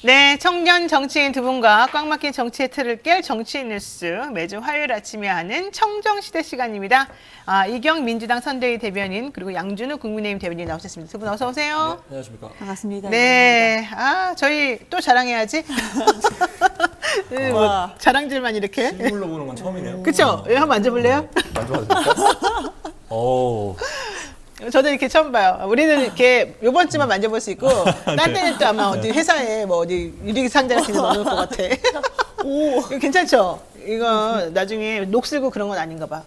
네, 청년 정치인 두 분과 꽉 막힌 정치의 틀을 깰 정치인 뉴스 매주 화요일 아침에 하는 청정시대 시간입니다. 이경 민주당 선대위 대변인 그리고 양준우 국민의힘 대변인 나오셨습니다. 두 분 어서 오세요. 네, 안녕하십니까. 반갑습니다. 네, 저희 또 자랑해야지. 네, 뭐 자랑질만 이렇게. 실물로 보는 건 처음이네요. 그쵸? 예, 한번 만져볼래요? 만져봐도 될까요? 오, 저도 이렇게 처음 봐요. 우리는 이렇게 요번 주만 만져볼 수 있고, 딴 때는 또 아마 어디 회사에 뭐 어디 유리 상자 같은 데 넣어놓을 것 같아. 오, 이거 괜찮죠? 이거 나중에 녹 쓸고 그런 건 아닌가 봐.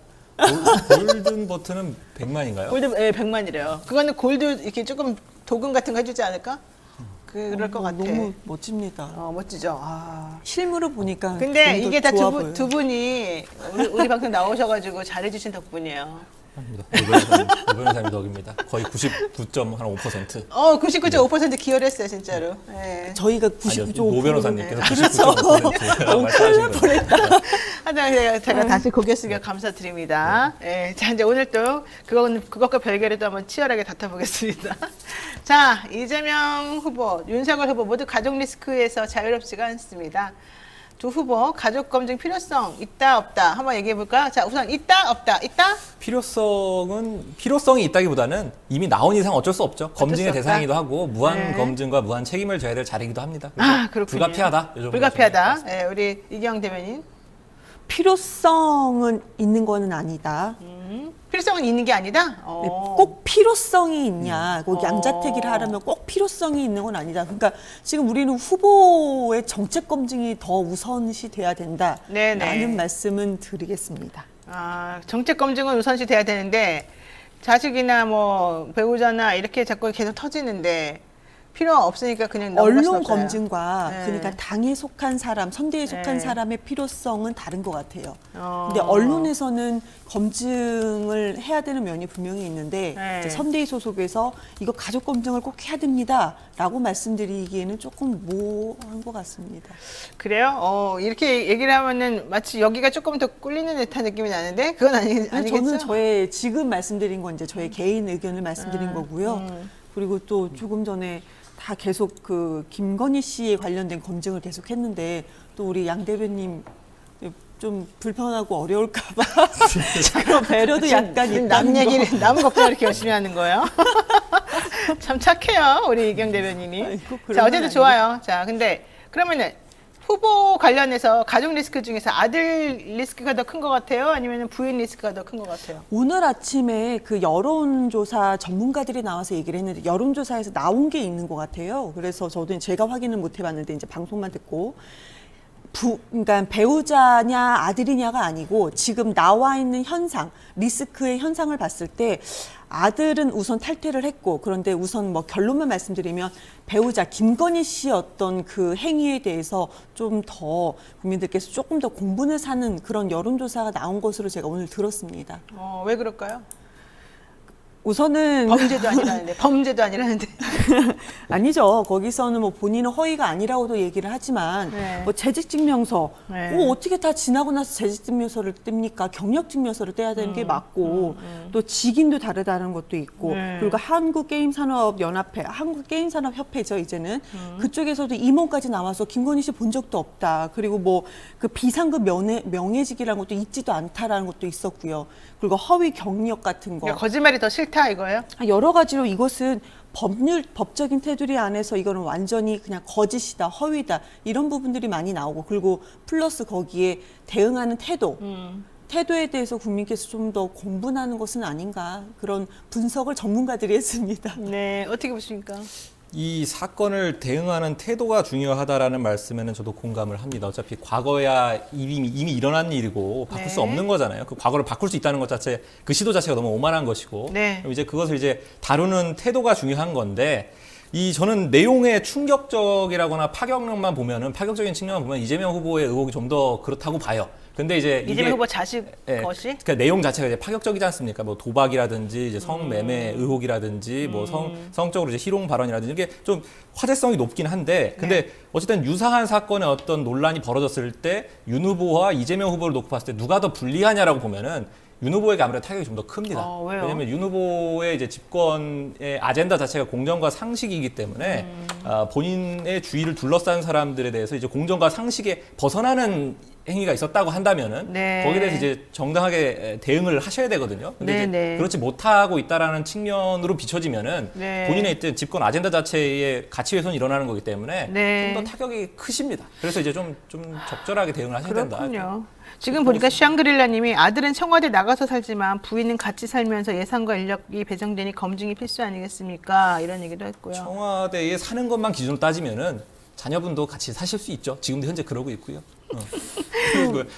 골든 버튼은 100만인가요? 골드, 예, 100만이래요. 그거는 골드 이렇게 조금 도금 같은 거 해주지 않을까? 그럴 것 같아. 너무 멋집니다. 멋지죠? 실물을 보니까 근데 좀더 이게 다 좋아 보여요. 두 분이 우리 방송 나오셔가지고 잘해주신 덕분이에요. 아닙니다. 노변호사님 덕입니다. 거의 99.5%. 99.5% 기여를 했어요, 진짜로. 예. 저희가 아니요, 99.5%. 노 변호사님께서 그렇죠. 99.5%라고 말씀하신 거죠. 하여튼 제가 다시 고개 숙여 감사드립니다. 예, 자, 이제 오늘 또 그것과 별개로 또 한번 치열하게 다퉈보겠습니다. 자, 이재명 후보, 윤석열 후보 모두 가족 리스크에서 자유롭지가 않습니다. 두 후보 가족 검증 필요성 있다 없다 한번 얘기해 볼까요? 자, 우선 있다 없다. 있다? 필요성이 있다기보다는 이미 나온 이상 어쩔 수 없죠. 검증의 수 없다. 대상이기도 하고 무한 네. 검증과 무한 책임을 져야 될 자리이기도 합니다. 그래서 그렇군요. 불가피하다. 이 정도 불가피하다. 말씀드리겠습니다. 예, 우리 이경 대변인. 필요성은 있는 거는 아니다. 필요성은 있는 게 아니다? 네, 꼭 필요성이 있냐, 꼭 양자택일을 하려면 꼭 필요성이 있는 건 아니다. 그러니까 지금 우리는 후보의 정책 검증이 더 우선시 돼야 네네. 된다라는 말씀은 드리겠습니다. 정책 검증은 우선시 돼야 되는데 자식이나 뭐 배우자나 이렇게 자꾸 계속 터지는데 필요 없으니까 그냥 넘어갈 수는 언론 없어요. 검증과 네. 그러니까 당에 속한 사람, 선대에 속한 네. 사람의 필요성은 다른 것 같아요. 근데 언론에서는 검증을 해야 되는 면이 분명히 있는데 네. 이제 선대위 소속에서 이거 가족 검증을 꼭 해야 됩니다라고 말씀드리기에는 조금 모호한 것 같습니다. 그래요? 이렇게 얘기를 하면은 마치 여기가 조금 더 꿀리는 듯한 느낌이 나는데 그건 아니겠죠? 저는 저의 지금 말씀드린 건 이제 저의 개인 의견을 말씀드린 거고요. 그리고 또 조금 전에 다 계속 그 김건희 씨에 관련된 검증을 계속 했는데 또 우리 양 대변님 좀 불편하고 어려울까봐 그런 배려도 약간 지금 있다는 남 얘기를 거. 남 걱정을 이렇게 열심히 하는 거예요. 참 착해요, 우리 이경 대변인이. 아이고, 그런 자, 건 어쨌든 아니고. 좋아요. 자, 근데 그러면은 후보 관련해서 가족 리스크 중에서 아들 리스크가 더 큰 것 같아요? 아니면 부인 리스크가 더 큰 것 같아요? 오늘 아침에 그 여론조사 전문가들이 나와서 얘기를 했는데 여론조사에서 나온 게 있는 것 같아요. 그래서 저도 제가 확인을 못 해봤는데 이제 방송만 듣고 그러니까 배우자냐 아들이냐가 아니고 지금 나와 있는 현상, 리스크의 현상을 봤을 때 아들은 우선 탈퇴를 했고 그런데 우선 뭐 결론만 말씀드리면 배우자 김건희 씨의 어떤 그 행위에 대해서 좀 더 국민들께서 조금 더 공분을 사는 그런 여론조사가 나온 것으로 제가 오늘 들었습니다. 왜 그럴까요? 우선은 범죄도 아니라는데. 범죄도 아니라는데. 아니죠. 거기서는 뭐 본인은 허위가 아니라고도 얘기를 하지만 네. 뭐 재직증명서 네. 어떻게 다 지나고 나서 재직증명서를 뗍니까? 경력증명서를 떼야 되는 게 맞고 또 직인도 다르다는 것도 있고 네. 그리고 한국게임산업연합회, 한국게임산업협회죠 이제는 그쪽에서도 임원까지 나와서 김건희 씨 본 적도 없다. 그리고 뭐 그 비상급 명예직이라는 것도 있지도 않다라는 것도 있었고요. 그리고 허위 경력 같은 거. 그러니까 거짓말이 더 싫다 이거예요? 여러 가지로 이것은 법적인 테두리 안에서 이거는 완전히 그냥 거짓이다, 허위다 이런 부분들이 많이 나오고 그리고 플러스 거기에 대응하는 태도에 대해서 국민께서 좀 더 공분하는 것은 아닌가 그런 분석을 전문가들이 했습니다. 네, 어떻게 보십니까? 이 사건을 대응하는 태도가 중요하다라는 말씀에는 저도 공감을 합니다. 어차피 과거야 이미 일어난 일이고 바꿀 수 네. 없는 거잖아요. 그 과거를 바꿀 수 있다는 것 자체, 그 시도 자체가 너무 오만한 것이고, 네. 그럼 이제 그것을 이제 다루는 태도가 중요한 건데, 저는 내용의 충격적이라거나 파격적인 측면만 보면 이재명 후보의 의혹이 좀 더 그렇다고 봐요. 근데 이제 이재명 후보 자식 예, 것이? 그러니까 내용 자체가 이제 파격적이지 않습니까? 뭐 도박이라든지 이제 성매매 의혹이라든지 뭐 성적으로 이제 희롱 발언이라든지 이게 좀 화제성이 높긴 한데 근데 어쨌든 유사한 사건의 어떤 논란이 벌어졌을 때 윤 후보와 이재명 후보를 놓고 봤을 때 누가 더 불리하냐라고 보면은 윤 후보에게 아무래도 타격이 좀 더 큽니다. 왜요? 왜냐하면 윤 후보의 이제 집권의 아젠다 자체가 공정과 상식이기 때문에 본인의 주위를 둘러싼 사람들에 대해서 이제 공정과 상식에 벗어나는 행위가 있었다고 한다면은 네. 거기에 대해서 이제 정당하게 대응을 하셔야 되거든요. 근데 네, 이제 네. 그렇지 못하고 있다라는 측면으로 비춰지면은 네. 본인의 어떤 집권 아젠다 자체의 가치 훼손이 일어나는 거기 때문에 네. 좀 더 타격이 크십니다. 그래서 이제 좀 적절하게 대응을 하셔야 된다. 그렇군요. 지금 보니까 샹그릴라님이 아들은 청와대 나가서 살지만 부인은 같이 살면서 예산과 인력이 배정되니 검증이 필수 아니겠습니까? 이런 얘기도 했고요. 청와대에 사는 것만 기준으로 따지면은 자녀분도 같이 사실 수 있죠. 지금도 현재 그러고 있고요.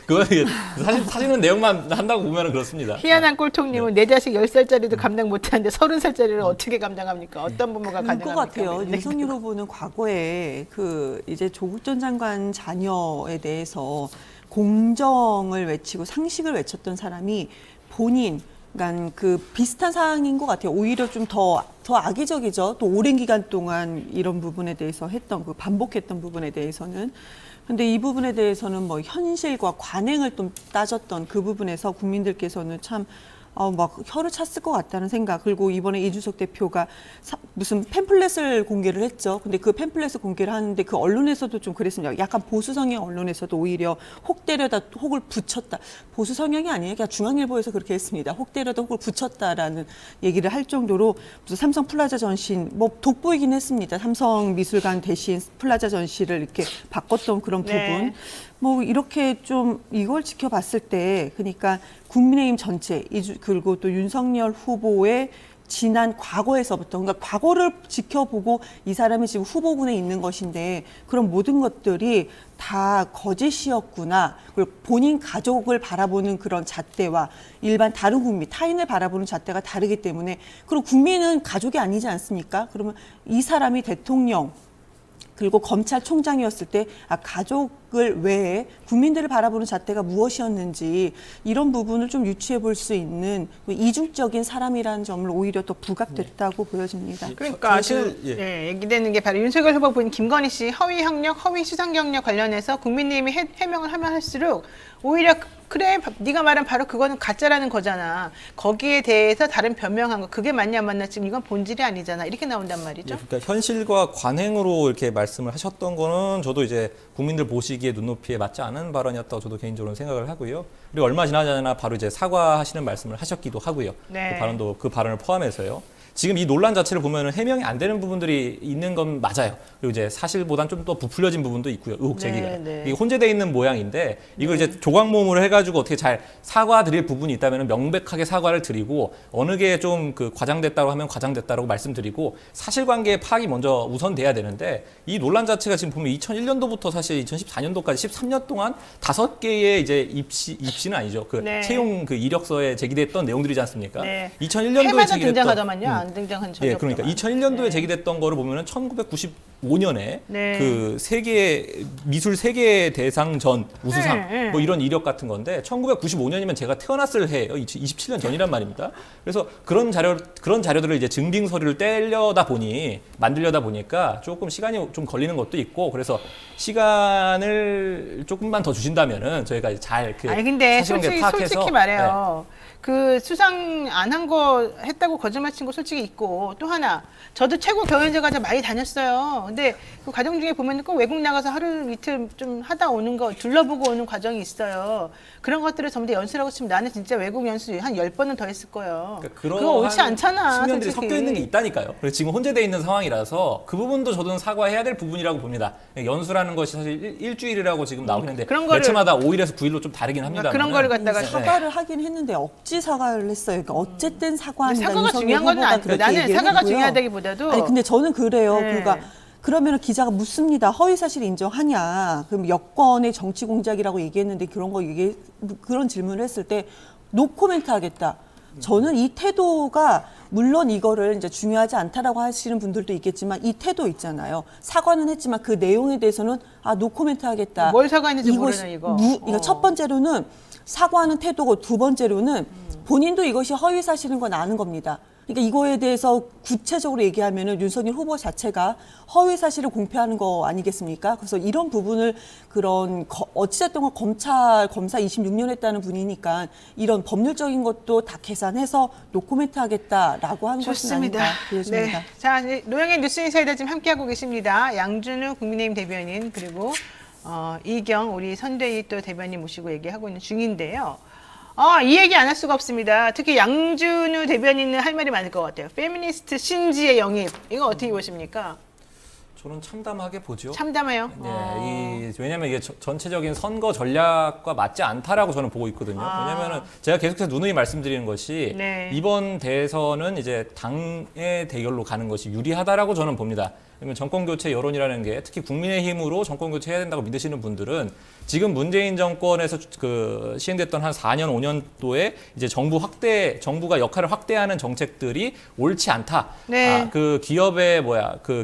그거 사시는 내용만 한다고 보면 그렇습니다. 희한한 꼴통님은 내 자식 10살짜리도 감당 못하는데 30살짜리를 어떻게 감당합니까? 어떤 부모가 그럴 가능합니까? 것 같아요. 윤석열 후보는 과거에 그 이제 조국 전 장관 자녀에 대해서 공정을 외치고 상식을 외쳤던 사람이 본인, 그러니까 그 비슷한 상황인 것 같아요. 오히려 좀 더 악의적이죠. 또 오랜 기간 동안 이런 부분에 대해서 했던 그 반복했던 부분에 대해서는. 근데 이 부분에 대해서는 뭐 현실과 관행을 좀 따졌던 그 부분에서 국민들께서는 참 막 혀를 찼을 것 같다는 생각. 그리고 이번에 이준석 대표가 무슨 팸플렛을 공개를 했죠. 근데 그 팸플렛을 공개를 하는데 그 언론에서도 좀 그랬습니다. 약간 보수 성향 언론에서도 오히려 혹 때려다 혹을 붙였다. 보수 성향이 아니에요. 그냥 중앙일보에서 그렇게 했습니다. 혹 때려다 혹을 붙였다라는 얘기를 할 정도로 무슨 삼성 플라자 전신 뭐 돋보이긴 했습니다. 삼성 미술관 대신 플라자 전시를 이렇게 바꿨던 그런 부분. 네. 뭐 이렇게 좀 이걸 지켜봤을 때 그러니까 국민의힘 전체 그리고 또 윤석열 후보의 지난 과거에서부터 그러니까 과거를 지켜보고 이 사람이 지금 후보군에 있는 것인데 그런 모든 것들이 다 거짓이었구나. 그리고 본인 가족을 바라보는 그런 잣대와 일반 다른 국민, 타인을 바라보는 잣대가 다르기 때문에 그리고 국민은 가족이 아니지 않습니까? 그러면 이 사람이 대통령 그리고 검찰총장이었을 때 가족을 외에 국민들을 바라보는 잣대가 무엇이었는지 이런 부분을 좀 유추해 볼 수 있는 이중적인 사람이라는 점을 오히려 더 부각됐다고 보여집니다. 그러니까 사실, 지금 얘기되는 게 바로 윤석열 후보 본 김건희 씨 허위 학력, 허위 수상 경력 관련해서 국민의힘이 해명을 하면 할수록 오히려 그래 네가 말한 바로 그거는 가짜라는 거잖아. 거기에 대해서 다른 변명한 거 그게 맞냐 안 맞냐 지금 이건 본질이 아니잖아. 이렇게 나온단 말이죠. 그러니까 현실과 관행으로 이렇게 말씀을 하셨던 거는 저도 이제 국민들 보시기에 눈높이에 맞지 않은 발언이었다고 저도 개인적으로 생각을 하고요. 그리고 얼마 지나지 않아 바로 이제 사과하시는 말씀을 하셨기도 하고요. 네. 그 발언을 포함해서요. 지금 이 논란 자체를 보면은 해명이 안 되는 부분들이 있는 건 맞아요. 그리고 이제 사실보단 좀 더 부풀려진 부분도 있고요. 의혹 제기가. 네. 이게 혼재돼 있는 모양인데 이걸 이제 조각모음을 해가지고 어떻게 잘 사과드릴 부분이 있다면 명백하게 사과를 드리고 어느 게 좀 그 과장됐다고 하면 과장됐다고 말씀드리고 사실관계의 파악이 먼저 우선돼야 되는데 이 논란 자체가 지금 보면 2001년도부터 사실 2014년도까지 13년 동안 5개의 이제 입시는 아니죠. 그 네. 채용 그 이력서에 제기됐던 내용들이지 않습니까? 네. 2001년도에 해마다 제기됐던 등장하더만요. 안 등장한 적이 예, 그러니까 없더만. 2001년도에 제기됐던 거를 보면은 1995년에 네. 그 세계 미술 세계 대상전 우수상 네. 뭐 이런 이력 같은 건데 1995년이면 제가 태어났을 해예요. 27년 전이란 말입니다. 그래서 그런 자료들을 이제 증빙 서류를 만들려다 보니까 조금 시간이 좀 걸리는 것도 있고 그래서 시간을 조금만 더 주신다면은 저희가 잘 그 아니 근데 사실관계 파악해서 솔직히 말해요. 그 수상 안 한 거 했다고 거짓말 친 거 솔직히 있고 또 하나 저도 최고 경연자가자 많이 다녔어요. 근데 그 과정 중에 보면 꼭 외국 나가서 하루 이틀 좀 하다 오는 거 둘러보고 오는 과정이 있어요. 그런 것들을 전부 다 연수라고 치면 나는 진짜 외국 연수 한 10번은 더 했을 거예요. 그러니까 그거 옳지 않잖아. 측면들이 솔직히. 섞여 있는 게 있다니까요. 그래서 지금 혼재돼 있는 상황이라서 그 부분도 저는 사과해야 될 부분이라고 봅니다. 연수라는 것이 사실 일주일이라고 지금 나오고 있는데 그런 거를- 매체마다 5일에서 9일로 좀 다르긴 합니다. 그런 거를 갖다가 사과를 하긴 했는데 억지 사과를 했어요. 그러니까 어쨌든 사과한다. 사과가 윤석열 중요한 건 후보가 아니고 그렇게 나는 얘기를 사과가 했고요. 중요하다기보다도 아니 근데 저는 그래요. 네. 그러니까 그러면 기자가 묻습니다. 허위 사실 인정하냐? 그럼 여권의 정치 공작이라고 얘기했는데 그런 질문을 했을 때 노코멘트 하겠다. 저는 이 태도가 물론 이거를 이제 중요하지 않다라고 하시는 분들도 있겠지만 이 태도 있잖아요. 사과는 했지만 그 내용에 대해서는 노코멘트 하겠다. 뭘 사과했는지 모르는 이거. 이거 첫 번째로는 사과하는 태도고 두 번째로는 본인도 이것이 허위 사실인 건 아는 겁니다. 그러니까 이거에 대해서 구체적으로 얘기하면은 윤석열 후보 자체가 허위 사실을 공표하는 거 아니겠습니까? 그래서 이런 부분을 어찌됐든 검사 26년 했다는 분이니까 이런 법률적인 것도 다 계산해서 노코멘트 하겠다라고 하는 것은 좋습니다. 아니다. 보여집니다. 네. 자, 이제 노영의 뉴스인사이드 지금 함께하고 계십니다. 양준우 국민의힘 대변인 그리고 이경 우리 선대위 또 대변인 모시고 얘기하고 있는 중인데요. 이 얘기 안 할 수가 없습니다. 특히 양준우 대변인은 할 말이 많을 것 같아요. 페미니스트 신지의 영입. 이거 어떻게 보십니까? 저는 참담하게 보죠. 참담해요. 네, 왜냐하면 이게 전체적인 선거 전략과 맞지 않다라고 저는 보고 있거든요. 왜냐하면은 제가 계속해서 누누이 말씀드리는 것이 네. 이번 대선은 이제 당의 대결로 가는 것이 유리하다라고 저는 봅니다. 그러면 정권 교체 여론이라는 게 특히 국민의힘으로 정권 교체해야 된다고 믿으시는 분들은 지금 문재인 정권에서 시행됐던 한 4년, 5년도에 이제 정부가 역할을 확대하는 정책들이 옳지 않다. 네. 그 기업의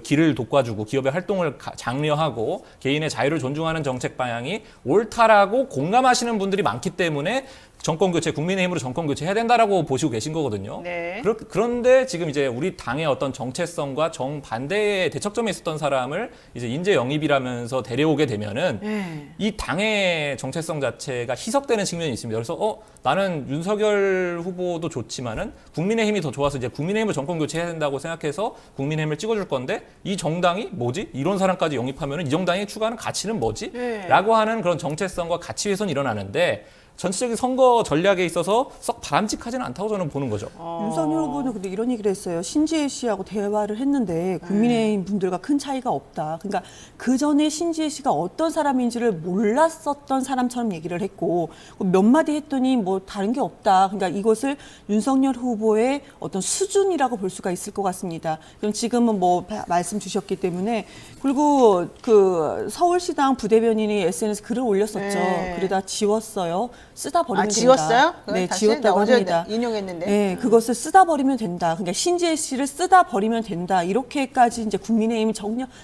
길을 돋궈주고 기업의 활동을 장려하고 개인의 자유를 존중하는 정책 방향이 옳다라고 공감하시는 분들이 많기 때문에 정권 교체, 국민의힘으로 정권 교체해야 된다라고 보시고 계신 거거든요. 네. 그런데 지금 이제 우리 당의 어떤 정체성과 정반대의 대척점에 있었던 사람을 이제 인재 영입이라면서 데려오게 되면은 네. 이 당의 정체성 자체가 희석되는 측면이 있습니다. 그래서 나는 윤석열 후보도 좋지만은 국민의힘이 더 좋아서 이제 국민의힘을 정권 교체해야 된다고 생각해서 국민의힘을 찍어줄 건데 이 정당이 뭐지? 이런 사람까지 영입하면은 이 정당이 추구하는 가치는 뭐지? 네. 라고 하는 그런 정체성과 가치 훼손이 일어나는데 전체적인 선거 전략에 있어서 썩 바람직하지는 않다고 저는 보는 거죠. 윤석열 후보는 근데 이런 얘기를 했어요. 신지혜 씨하고 대화를 했는데 국민의힘 분들과 큰 차이가 없다. 그러니까 그 전에 신지혜 씨가 어떤 사람인지를 몰랐었던 사람처럼 얘기를 했고 몇 마디 했더니 뭐 다른 게 없다. 그러니까 이것을 윤석열 후보의 어떤 수준이라고 볼 수가 있을 것 같습니다. 그럼 지금은 뭐 말씀 주셨기 때문에 그리고 그 서울시당 부대변인이 SNS 글을 올렸었죠. 네. 그러다 지웠어요. 쓰다 버리면 된다. 지웠어요? 네, 다시? 지웠다고 나 어제 합니다. 인용했는데. 네, 그것을 쓰다 버리면 된다. 그러니까 신지혜 씨를 쓰다 버리면 된다. 이렇게까지 이제 국민의힘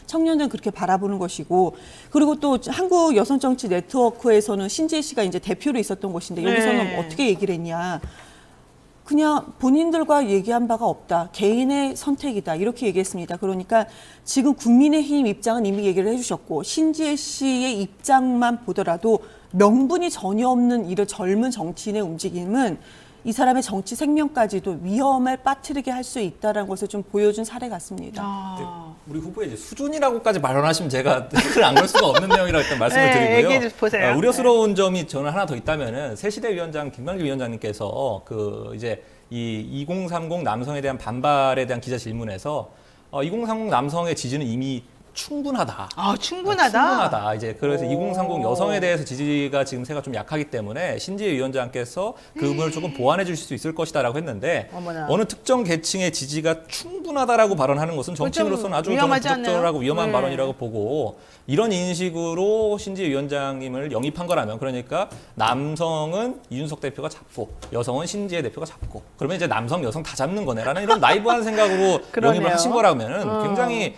청년들은 그렇게 바라보는 것이고, 그리고 또 한국 여성 정치 네트워크에서는 신지혜 씨가 이제 대표로 있었던 곳인데 여기서는 네. 어떻게 얘기를 했냐? 그냥 본인들과 얘기한 바가 없다. 개인의 선택이다. 이렇게 얘기했습니다. 그러니까 지금 국민의힘 입장은 이미 얘기를 해주셨고 신지혜 씨의 입장만 보더라도 명분이 전혀 없는 이런 젊은 정치인의 움직임은 이 사람의 정치 생명까지도 위험을 빠뜨리게 할 수 있다는 것을 좀 보여준 사례 같습니다. 우리 후보의 이제 수준이라고까지 발언하시면 제가 댓글 안 걸 수가 없는 내용이라고 일단 말씀을 네, 드리고요. 얘기해 보세요. 우려스러운 점이 저는 하나 더 있다면은 새시대 위원장 김만길 위원장님께서 이제 이 2030 남성에 대한 반발에 대한 기자 질문에서 2030 남성의 지지는 이미 충분하다. 충분하다. 이제 그래서 2030 여성에 대해서 지지가 지금 새가 좀 약하기 때문에 신지혜 위원장께서 그 부분을 조금 보완해 주실 수 있을 것이다라고 했는데 어머나. 어느 특정 계층의 지지가 충분하다라고 발언하는 것은 정치인으로서는 아주 저는 위험하지 부적절하고 않나요? 위험한 네. 발언이라고 보고 이런 인식으로 신지혜 위원장님을 영입한 거라면 그러니까 남성은 이준석 대표가 잡고 여성은 신지혜 대표가 잡고 그러면 이제 남성 여성 다 잡는 거네라는 이런 나이브한 생각으로 그러네요. 영입을 하신 거라면은 굉장히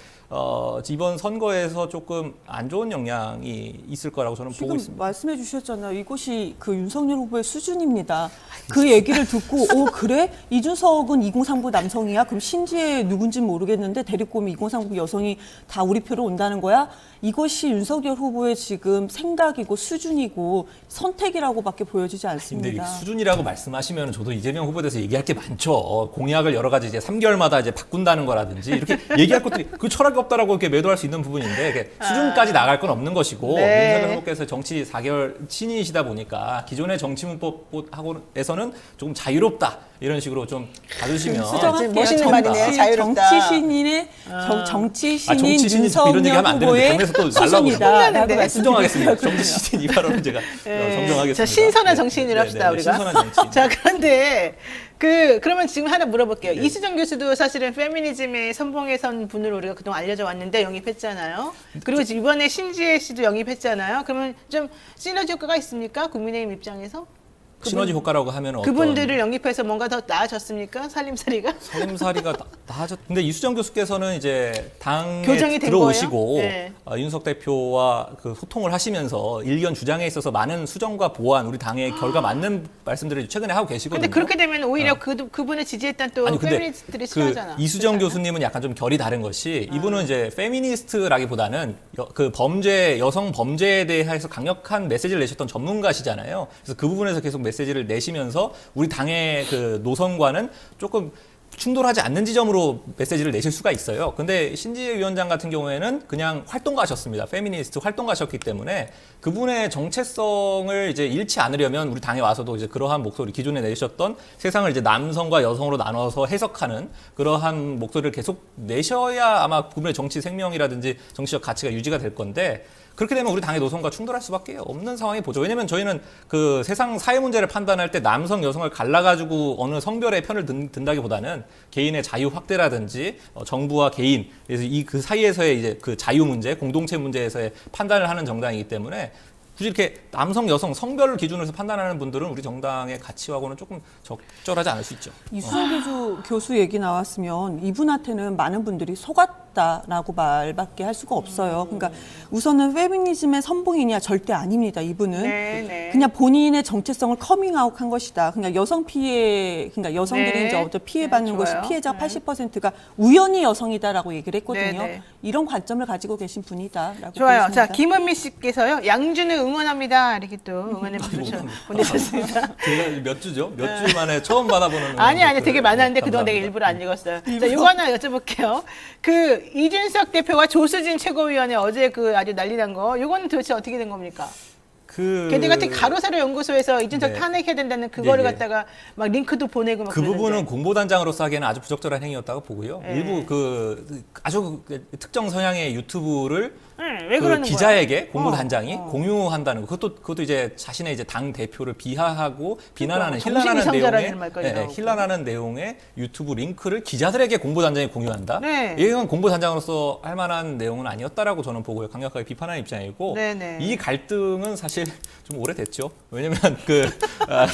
이번 선거에서 조금 안 좋은 영향이 있을 거라고 저는 보고 지금 있습니다. 말씀해 주셨잖아요. 이것이 그 윤석열 후보의 수준입니다. 그 얘기를 듣고 그래? 이준석은 2030 남성이야? 그럼 신지혜 누군지 모르겠는데 데리고 오면 2030 여성이 다 우리 표로 온다는 거야? 이것이 윤석열 후보의 지금 생각이고 수준이고 선택이라고밖에 보여지지 근데 않습니다. 수준이라고 말씀하시면 저도 이재명 후보에 대해서 얘기할 게 많죠. 공약을 여러 가지 이제 3개월마다 이제 바꾼다는 거라든지 이렇게 얘기할 것들이 그 철학이 없다라고 이렇게 매도할 수 있는 부분인데 이렇게 수준까지 나갈 건 없는 것이고 네. 윤석열 후보께서 정치 4개월 신인이시다 보니까 기존의 정치 문법하고에서는 조금 자유롭다 이런 식으로 좀 봐주시면 수정할게요. 멋있는 말이네요. 자유롭다. 정치신인의 정치신인 정치 신인 이런 얘기 윤석열 하면 안 되는데 후보의 그러면서 또 날라오고 수준이다라고 네. 수정하겠습니다. 말씀드렸어요. 정치 신인 이 발언은 제가 정정하겠습니다. 자, 신선한 네. 정치인으로 합시다, 우리가. 신선한 정치인. 자, 그런데 그러면 지금 하나 물어볼게요. 이수정 교수도 사실은 페미니즘의 선봉에 선 분으로 우리가 그동안 알려져 왔는데 영입했잖아요. 그리고 이번에 신지혜 씨도 영입했잖아요. 그러면 좀 시너지 효과가 있습니까? 국민의힘 입장에서? 시너지 효과라고 하면 어떤 그분들을 영입해서 뭔가 더 나아졌습니까? 살림살이가? 살림살이가 나아졌. 근데 이수정 교수께서는 이제 당에 교정이 된 들어오시고 거예요? 네. 윤석 대표와 그 소통을 하시면서 일견 주장에 있어서 많은 수정과 보완, 우리 당의 결과 맞는 말씀들을 최근에 하고 계시거든요. 근데 그렇게 되면 오히려 그분을 지지했던 또 아니, 근데 페미니스트들이 싫어하잖아. 이수정 그렇지 않아? 교수님은 약간 좀 결이 다른 것이 이분은 이제 페미니스트라기보다는 그 여성 범죄에 대해서 강력한 메시지를 내셨던 전문가시잖아요. 그래서 그 부분에서 계속 메시지를 내시면서 우리 당의 그 노선과는 조금 충돌하지 않는 지점으로 메시지를 내실 수가 있어요. 근데 신지혜 위원장 같은 경우에는 그냥 활동가셨습니다. 페미니스트 활동가셨기 때문에 그분의 정체성을 이제 잃지 않으려면 우리 당에 와서도 이제 그러한 목소리, 기존에 내셨던 세상을 이제 남성과 여성으로 나눠서 해석하는 그러한 목소리를 계속 내셔야 아마 그분의 정치 생명이라든지 정치적 가치가 유지가 될 건데, 그렇게 되면 우리 당의 노선과 충돌할 수밖에 없는 상황이 보죠. 왜냐하면 저희는 그 세상 사회 문제를 판단할 때 남성, 여성을 갈라가지고 어느 성별의 편을 든다기보다는 개인의 자유 확대라든지 정부와 개인, 그래서 그 사이에서의 이제 그 자유 문제, 공동체 문제에서의 판단을 하는 정당이기 때문에 굳이 이렇게 남성, 여성, 성별을 기준으로 해서 판단하는 분들은 우리 정당의 가치하고는 조금 적절하지 않을 수 있죠. 이수정 교수 얘기 나왔으면 이분한테는 많은 분들이 속았다라고 말밖에 할 수가 없어요. 그러니까 우선은 페미니즘의 선봉이냐 절대 아닙니다. 이분은 네. 그냥 본인의 정체성을 커밍아웃 한 것이다. 그러니까 여성 피해, 그러니까 여성들이 네. 이제 어떤 피해받는 것이 좋아요. 피해자 80%가 우연히 여성이다라고 얘기를 했거든요. 네. 이런 관점을 가지고 계신 분이다라고 좋아요. 보여집니다. 자, 김은미 씨께서요. 양준을 응원합니다. 이렇게 또 응원의 문자 보내셨습니다. 제가 몇 주죠? 몇 주 만에 처음 받아보는. 아니 되게 많았는데 그동안 내가 감사합니다. 일부러 안 읽었어요. 자, 이거 하나 여쭤볼게요. 그 이준석 대표와 조수진 최고위원회 어제 그 아주 난리 난 거, 이거는 도대체 어떻게 된 겁니까? 걔네 같은 가로세로 연구소에서 이준석 네. 탄핵해야 된다는 그거를 네. 갖다가 막 링크도 보내고 막 그 그러는데. 부분은 공보단장으로서 하기에는 아주 부적절한 행위였다고 보고요. 네. 일부 그 아주 특정 성향의 유튜브를 왜 그러는 기자에게 거야? 공보단장이 공유한다는 거. 그것도 이제 자신의 이제 당 대표를 비하하고 비난하는 그러니까, 힐난하는 정신이상자라는 내용의 말까지 나오고. 힐난하는 내용의 유튜브 링크를 기자들에게 공보단장이 공유한다. 네. 이건 공보단장으로서 할 만한 내용은 아니었다라고 저는 보고요. 강력하게 비판하는 입장이고 네네. 이 갈등은 사실 좀 오래됐죠. 왜냐면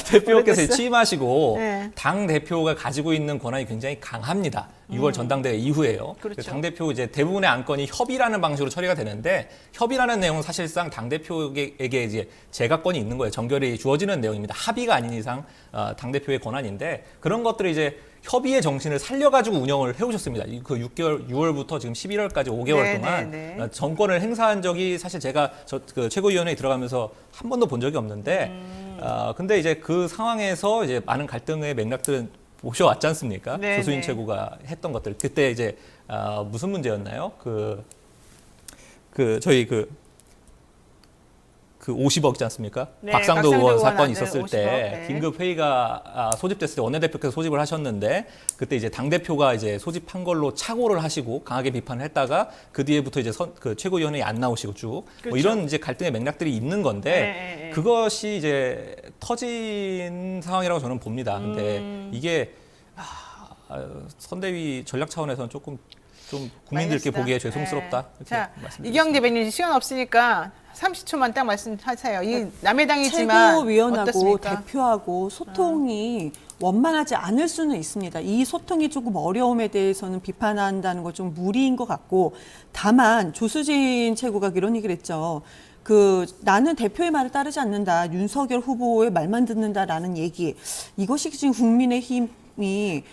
대표께서 오래됐어요? 취임하시고 네. 당 대표가 가지고 있는 권한이 굉장히 강합니다. 6월 전당대회 이후에요. 그렇죠. 당 대표 이제 대부분의 안건이 협의라는 방식으로 처리가 되는데, 협의라는 내용은 사실상 당 대표에게 이제 제각권이 있는 거예요. 정결이 주어지는 내용입니다. 합의가 아닌 이상 당 대표의 권한인데, 그런 것들을 이제 협의의 정신을 살려가지고 운영을 해오셨습니다. 그 6월부터 지금 11월까지 5개월 동안 정권을 행사한 적이 사실 제가 그 최고위원회에 들어가면서 한 번도 본 적이 없는데, 근데 이제 그 상황에서 이제 많은 갈등의 맥락들은 보셔왔지 않습니까? 네네. 조수인 최고가 했던 것들. 그때 이제 무슨 문제였나요? 저희 그 50억이지 않습니까? 네, 박상도 의원 의원 사건이 아들 있었을 50억, 때 네. 긴급 회의가 소집됐을 때 원내대표께서 소집을 하셨는데, 그때 이제 당 대표가 이제 소집한 걸로 착오를 하시고 강하게 비판을 했다가 그 뒤에부터 이제 그 최고위원회에 안 나오시고 쭉 뭐 그렇죠. 이런 이제 갈등의 맥락들이 있는 건데, 네. 그것이 이제 터진 상황이라고 저는 봅니다. 근데 이게 선대위 전략 차원에서는 좀 국민들께 마이너스다. 보기에 죄송스럽다. 이렇게 자, 말씀드리겠습니다. 이경 대변인 시간 없으니까 30초만 딱 말씀하세요. 이 남의 당이지만 최고위원하고 어떻습니까? 대표하고 소통이 원만하지 않을 수는 있습니다. 이 소통이 조금 어려움에 대해서는 비판한다는 거 좀 무리인 것 같고, 다만 조수진 최고가 이런 얘기를 했죠. 나는 대표의 말을 따르지 않는다. 윤석열 후보의 말만 듣는다라는 얘기. 이것이 지금 국민의힘이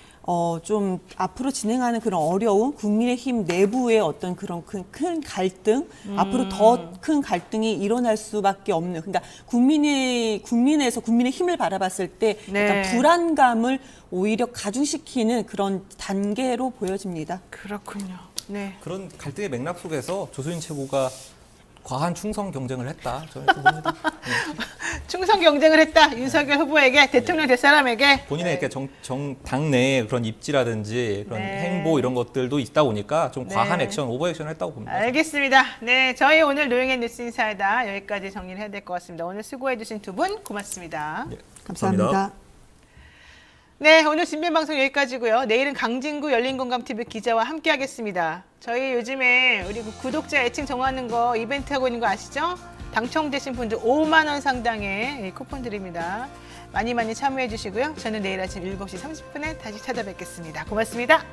좀 앞으로 진행하는 그런 어려운 국민의힘 내부의 어떤 그런 큰 갈등, 앞으로 더 큰 갈등이 일어날 수밖에 없는, 그러니까 국민에서 국민의 힘을 바라봤을 때 네. 약간 불안감을 오히려 가중시키는 그런 단계로 보여집니다. 그렇군요. 네. 그런 갈등의 맥락 속에서 조수인 최고가 과한 충성 경쟁을 했다. 저는 좀 봅니다. 충성 경쟁을 했다. 윤석열 후보에게, 대통령 될 사람에게. 본인의 이렇게 당내의 그런 입지라든지 그런 네. 행보 이런 것들도 있다 보니까 좀 네. 과한 액션, 오버 액션을 했다고 봅니다. 알겠습니다. 네, 저희 오늘 노영의 뉴스 인사이다 여기까지 정리를 해야 될 것 같습니다. 오늘 수고해주신 두 분 고맙습니다. 네, 감사합니다. 네, 오늘 준비한 방송 여기까지고요. 내일은 강진구 열린공감TV 기자와 함께하겠습니다. 저희 요즘에 우리 구독자 애칭 정하는 거 이벤트 하고 있는 거 아시죠? 당첨되신 분들 5만 원 상당의 쿠폰 드립니다. 많이 참여해 주시고요. 저는 내일 아침 7시 30분에 다시 찾아뵙겠습니다. 고맙습니다.